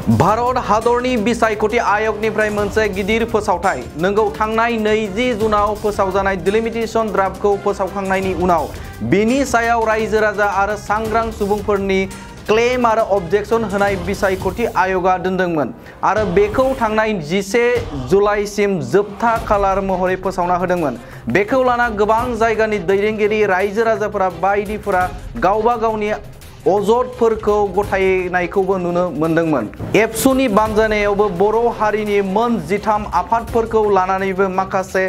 भारत हादरनि बिसायख'थि आय'गनिफ्राय मोनसे गिदिर फोसावथाय। नोंगौ, थांनाय 20 जुनाव फोसावजानाय डिलिमिटेशन ड्राफ्टखौ फोसावखांनायनि उनाव बेनि सायाव रायजो राजा आरो सांग्रां सुबुंफोरनि क्लेम आरो अबजेक्शन होनाय बिसायख'थि आय'गआ दोनदोंमोन आरो बेखौ थांनाय 11 जुलाइसिम जोबथा खालार महरै फोसावना होदोंमोन। बेखौ लाना गोबां जायगानि दैदेनगिरि, रायजो राजाफोरा बायदिफोरा गावबा गावनि अजदफोरखौ गथायनायखौबो नुनो मोनदोंमोन। एबसुनि बानजायनायावबो बर' हारिनि मोन 13 आफादफोरखौ लानानैबो माखासे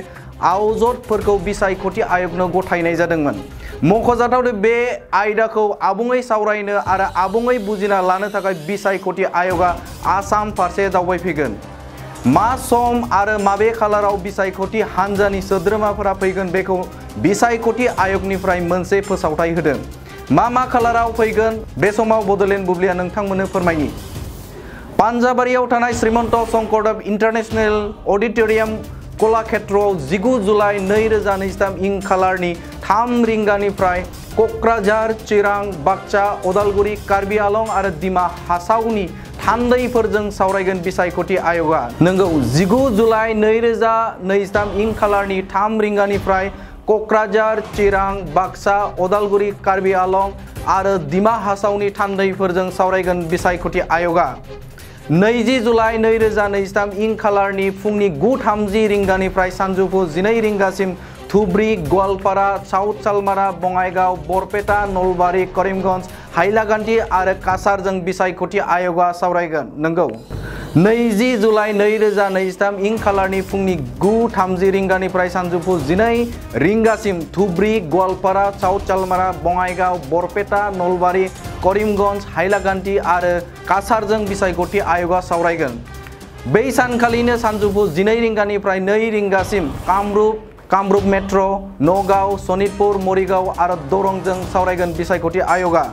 अजदफोरखौ बिसायख'थि आय'गनो गथायनाय जादोंमोन। मख'जाथाव दि बे आयदाखौ आबुङै सावरायनो आरो आबुङै बुजिना लानो थाखाय बिसायख'थि आय'गआ आसाम फारसे दावबायफैगोन। मा सम आरो माबे खालाराव बिसायख'थि हान्जानि सोद्रोमाफोरा फैगोन बेखौ बिसायख'थि आय'गनिफ्राय मोनसे फोसावथाय होदों। मा खालाराव फैगोन बे समाव बड'लेण्ड बुब्लिया नोंथांमोननो फोरमायनि। पान्जाबारियाव थानाय श्रीमन्त शंकरदेव इन्टारनेशनेल अडिट'रियाम कलाक्षेत्रआव 19 जुलाइ 2023 इं खालारनि 3 रिंगानिफ्राय क'क्राझार, चिरां, बाक्सा, उदालगुरि, कार्बि आलं आरो डिमा हासावनि थान्दैफोरजों सावरायगोन बिसायख'थि आय'गआ। नोंगौ, 19 जुलाइ 2023 इं खालारनि 3 रिंगानिफ्राय क'क्राझार, चिरां, बाक्सा, उदालगुरि, कार्बि आलं आरो डिमा हासावनि थान्दैफोरजों सावरायगोन बिसायख'थि आय'गआ। 20 जुलाइ 2023 इं खालारनि फुंनि 9:30 रिंगानिफ्राय सानजौफु 12 रिंगासिम धुबरी, गवालपारा, साउथ सालमारा, बङाइगाव, बरपेटा, नलबारि, करिमगन्ज, हाइलाकान्दि आरो काछारजों बिसायख'थि आय'गआ सावरायगोन। नंगौ, 20 जुलाइ 2023 इं खालारनि फुंनि 9:30 रिंगानिफ्राय सानजौफु 12 रिंगासिम धुबरी, गवालपारा, साउथ सालमारा, बङाइगाव, बरपेटा, नलबारि, करिमगन्ज, हाइलाकान्दि आरो काछारजों बिसायख'थि आय'गआ सावरायगोन। बै सानखालिनो सानजौफु 12 रिंगानिफ्राय 2 रिंगासिम कामरुप मेट्र', नगाव, सनितपुर, मरिगाव आरो दरंजों सावरायगोन बिसायख'थि आय'गआ।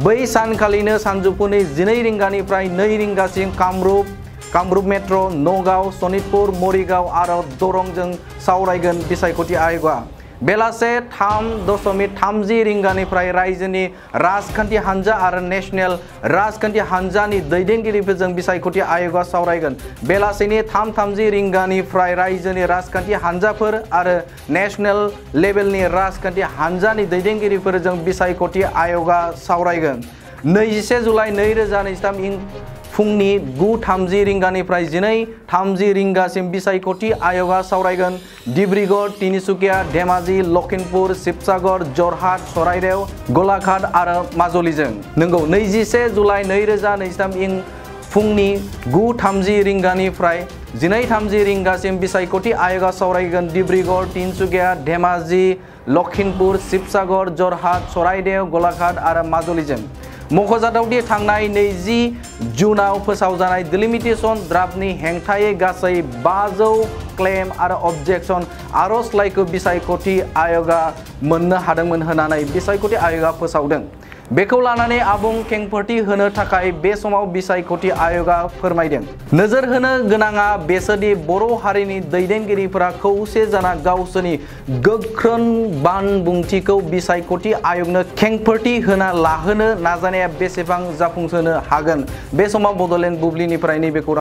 बै सानखालिनो सानजौफुनि 12 रिंगानिफ्राय 2 रिंगासिम कामरुप मेट्र', नगाव, सनितपुर, मरिगाव आरो दरंजों सावरायगोन बिसायख'थि आय'गआ। बेलासे 3:30 रिंगानिफ्राय रायजोनि राजखान्थि हान्जा आरो नेशनेल राजखान्थि हान्जानि दैदेनगिरिफोरजों बिसायख'थि आय'गआ सावरायगोन। बेलासिनि 3:30 रिंगानिफ्राय रायजोनि राजखान्थि हान्जाफोर आरो नेशनेल लेभेलनि राजखान्थि हान्जानि दैदेनगिरिफोरजों बिसायख'थि आय'गआ सावरायगोन। 21 जुलाइ 2023 इं फुंनि 9:30 रिंगानिफ्राय 12:30 रिंगासिम बिसायख'थि आय'गआ सावरायगोन डिब्रुगड़, तिनिसुकिया, धेमाजि, लखिमपुर, शिबसागर, जरहाट, चराइदेव, गलाघाट आरो माजुलिजों। नंगौ, 21 जुलाइ 2023 इं फुंनि 9:30 रिंगानिफ्राय 12:30 रिंगासिम बिसायख'थि आय'गआ सावरायगोन डिब्रुगड़, तिनसुकिया, धेमाजि, लखिमपुर, शिबसागर, जरहाट, चराइदेव, गलाघाट आरो माजुलिजों। मख'जाथावदि थांनाय 20 जुनाव फोसावजानाय डिलिमिटेशन ड्राफ्टनि हेंथायै गासै 500 क्लेम आरो अबजेक्शन आर'जलाइखौ बिसायख'थि आय'गआ मोननो हादोंमोन होननानै बिसायख'थि आय'गआ फोसावदों। बेखौ लानानै आबुं खेंफोरथि होनो थाखाय बे समाव बिसायख'थि आय'गआ फोरमायदों। नोजोर होनो गोनाङा बेसोदि बर' हारिनि दैदेनगिरिफोरा खौसे जाना गावसोरनि गोख्रों बानबुंथिखौ बिसायख'थि आय'गनो खेंफोरथि होना लाहोनो नाजानाया बेसेबां जाफुंसारनो हागोन। बे समाव बड'लेण्ड बुब्लिनिफ्राय नैबे खौरां